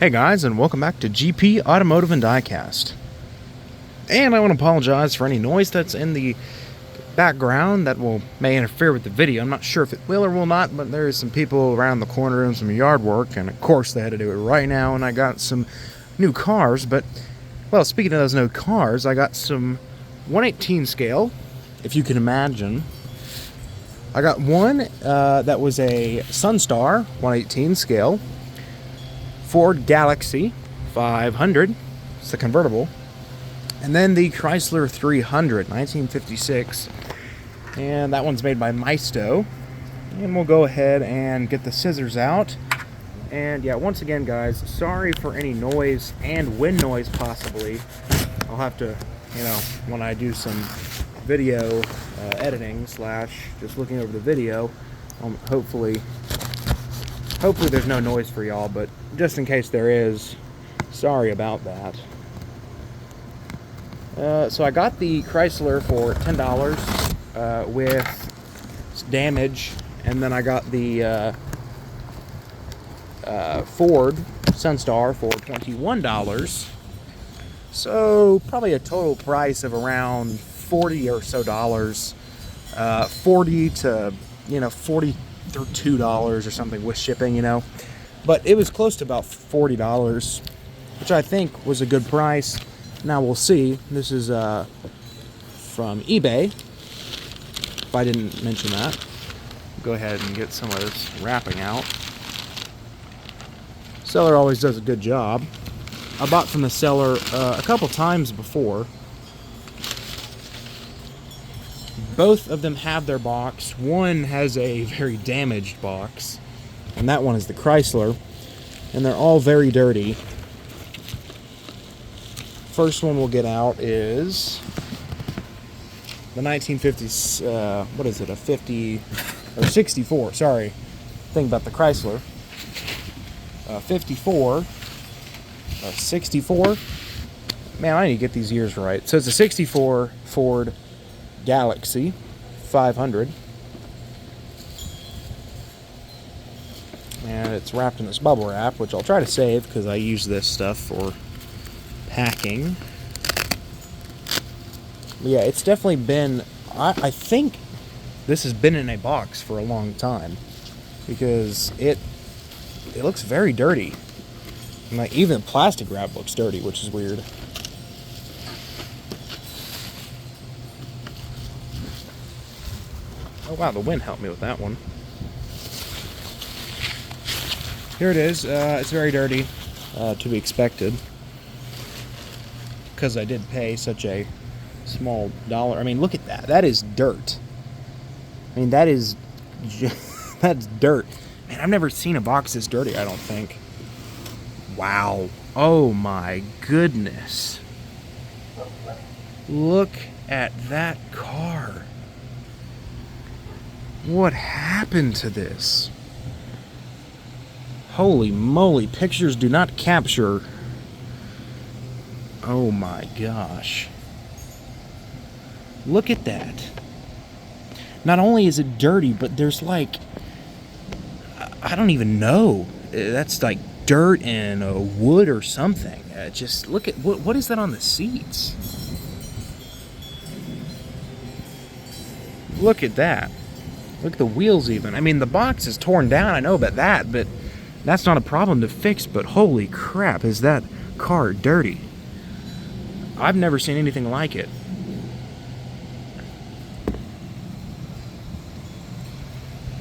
Hey guys, and welcome back to GP Automotive and Diecast. And I want to apologize for any noise that's in the background that may interfere with the video. I'm not sure if it will or will not, but there's some people around the corner doing some yard work, and of course they had to do it right now, and I got some new cars. But, well, speaking of those new cars, I got some 1/18 scale, if you can imagine. I got one that was a Sunstar 1/18 scale Ford Galaxy 500, it's the convertible, and then the Chrysler 300, 1956, and that one's made by Maisto. And we'll go ahead and get the scissors out. And yeah, once again guys, sorry for any noise and wind noise possibly. I'll have to, when I do some video editing / just looking over the video, hopefully there's no noise for y'all, but just in case there is, sorry about that. So I got the Chrysler for $10 with damage, and then I got the Ford Sunstar for $21. So probably a total price of around $40 or so dollars, 40 to $42 or something with shipping, but it was close to about $40, which I think was a good price. Now we'll see. This is from eBay, if I didn't mention that. Go ahead and get some of this wrapping out. Seller always does a good job. I bought from the seller a couple times before. Both of them have their box. One has a very damaged box, and that one is the Chrysler, and they're all very dirty. First one we'll get out is the 1950s, what is it, a 50, or 64, sorry, think about the Chrysler. 54, 64, man, I need to get these years right. So it's a 64 Ford Galaxy 500, and it's wrapped in this bubble wrap, which I'll try to save because I use this stuff for packing. But yeah, it's definitely been, I think this has been in a box for a long time, because it looks very dirty, and like even the plastic wrap looks dirty, which is weird. Oh wow, the wind helped me with that one. Here it is. It's very dirty, to be expected, because I did pay such a small dollar. I mean, look at that. That is dirt. I mean, that is that's dirt. Man, I've never seen a box this dirty, I don't think. Wow. Oh my goodness. Look at that car. What happened to this? Holy moly, pictures do not capture. Oh my gosh. Look at that. Not only is it dirty, but there's like, I don't even know. That's like dirt and wood or something. Just look at, what is that on the seats? Look at that. Look at the wheels even. I mean, the box is torn down, I know about that, but that's not a problem to fix. But holy crap, is that car dirty. I've never seen anything like it.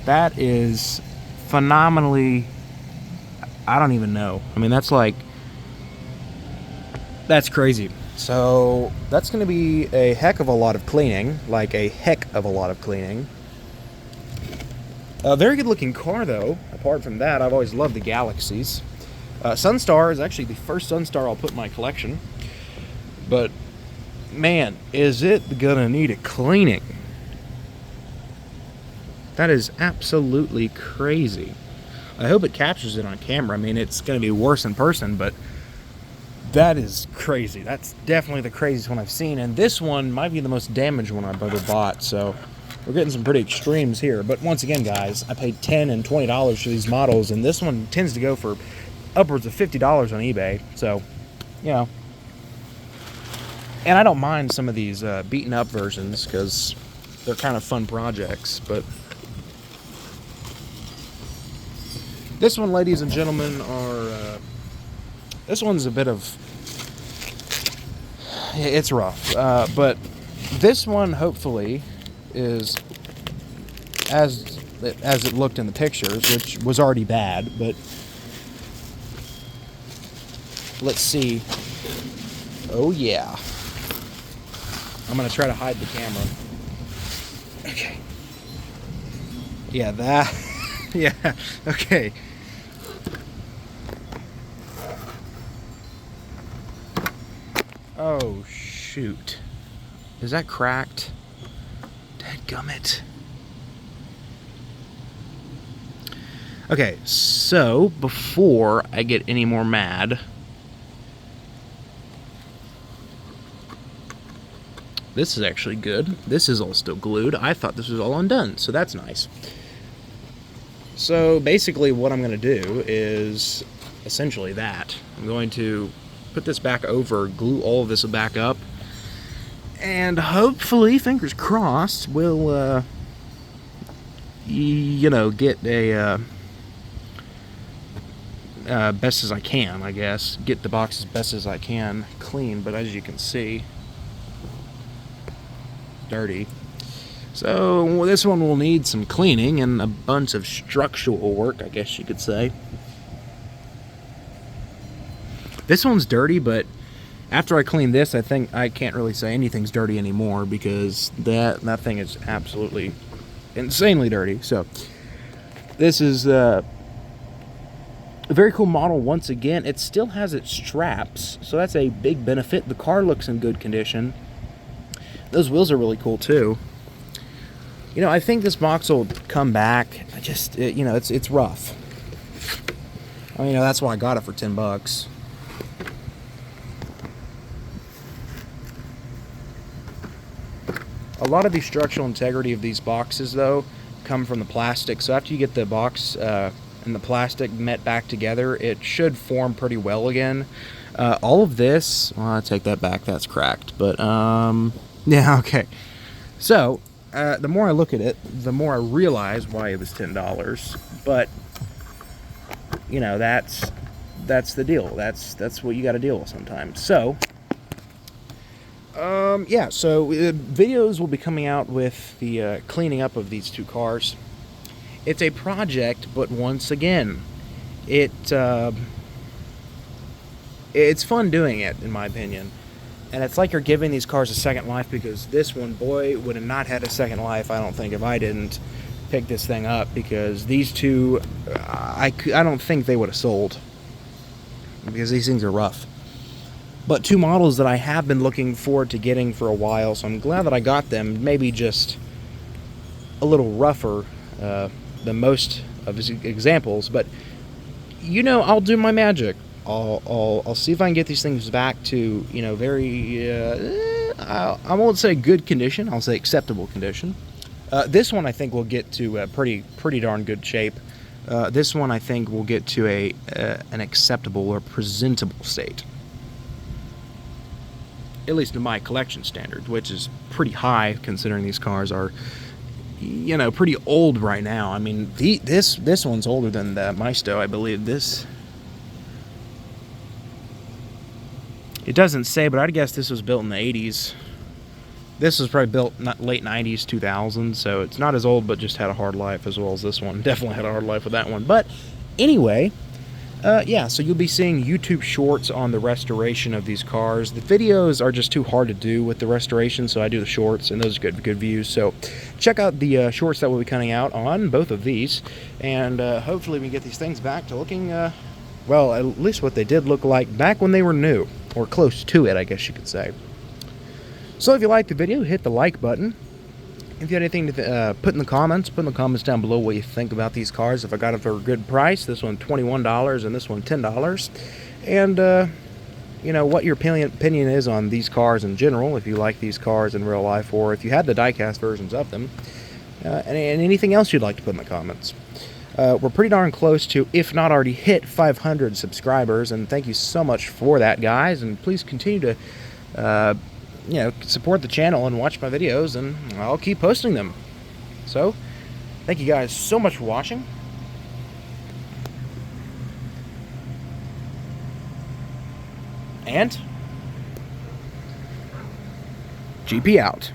That is phenomenally, I don't even know. I mean, that's crazy. So that's going to be a heck of a lot of cleaning, A very good looking car though. Apart from that, I've always loved the Galaxies. Sunstar is actually the first Sunstar I'll put in my collection. But man, is it gonna need a cleaning. That is absolutely crazy. I hope it captures it on camera. I mean, it's gonna be worse in person, but that is crazy. That's definitely the craziest one I've seen, and this one might be the most damaged one I've ever bought, so we're getting some pretty extremes here. But once again, guys, I paid $10 and $20 for these models, and this one tends to go for upwards of $50 on eBay. So, you know. And I don't mind some of these beaten up versions because they're kind of fun projects. But this one, ladies and gentlemen, this one's a bit of... It's rough. But this one, hopefully, is as it looked in the pictures, which was already bad. But let's see. Oh, yeah. I'm going to try to hide the camera. Okay. Yeah, that... yeah, okay. Oh, shoot. Is that cracked? Dadgummit. Okay, so before I get any more mad... This is actually good. This is all still glued. I thought this was all undone, so that's nice. So basically what I'm going to do is essentially that. I'm going to put this back over, glue all of this back up, and hopefully, fingers crossed, we'll, you know, get a, best as I can, I guess. Get the box as best as I can clean, but as you can see, dirty. So this one will need some cleaning and a bunch of structural work, I guess you could say. This one's dirty, but after I clean this, I think I can't really say anything's dirty anymore because that thing is absolutely insanely dirty. So this is a very cool model. Once again, it still has its straps, so that's a big benefit. The car looks in good condition. Those wheels are really cool too. You know, I think this box will come back. You know, it's rough. I mean, you know, that's why I got it for $10. A lot of the structural integrity of these boxes, though, come from the plastic. So after you get the box and the plastic met back together, it should form pretty well again. All of this, well, I'll take that back. That's cracked. But, yeah, okay. So, the more I look at it, the more I realize why it was $10. But, you know, that's the deal. That's what you got to deal with sometimes. So, yeah. So videos will be coming out with the cleaning up of these two cars. It's a project, but once again, it's fun doing it, in my opinion. And it's like you're giving these cars a second life, because this one, boy, would have not had a second life, I don't think, if I didn't pick this thing up, because these two, I don't think they would have sold, because these things are rough. But two models that I have been looking forward to getting for a while, so I'm glad that I got them. Maybe just a little rougher than most of his examples, but you know, I'll do my magic. I'll see if I can get these things back to, you know, very, I won't say good condition, I'll say acceptable condition. This one I think will get to pretty darn good shape. This one I think will get to an acceptable or presentable state. At least in my collection standards, which is pretty high considering these cars are, you know, pretty old right now. I mean, this one's older than the Maisto, I believe. It doesn't say, but I'd guess this was built in the 80s. This was probably built late 90s, 2000, so it's not as old, but just had a hard life as well as this one. Definitely had a hard life with that one. But anyway, yeah, so you'll be seeing YouTube shorts on the restoration of these cars. The videos are just too hard to do with the restoration, so I do the shorts, and those are good views. So check out the shorts that will be coming out on both of these, and hopefully we can get these things back to looking, well, at least what they did look like back when they were new, or close to it, I guess you could say. So if you liked the video, hit the like button. If you had anything to put in the comments down below what you think about these cars. If I got it for a good price, this one $21 and this one $10. And, you know, what your opinion is on these cars in general, if you like these cars in real life, or if you had the diecast versions of them, and anything else you'd like to put in the comments. We're pretty darn close to, if not already hit, 500 subscribers, and thank you so much for that, guys. And please continue to, support the channel and watch my videos, and I'll keep posting them. So, thank you guys so much for watching. And GP out.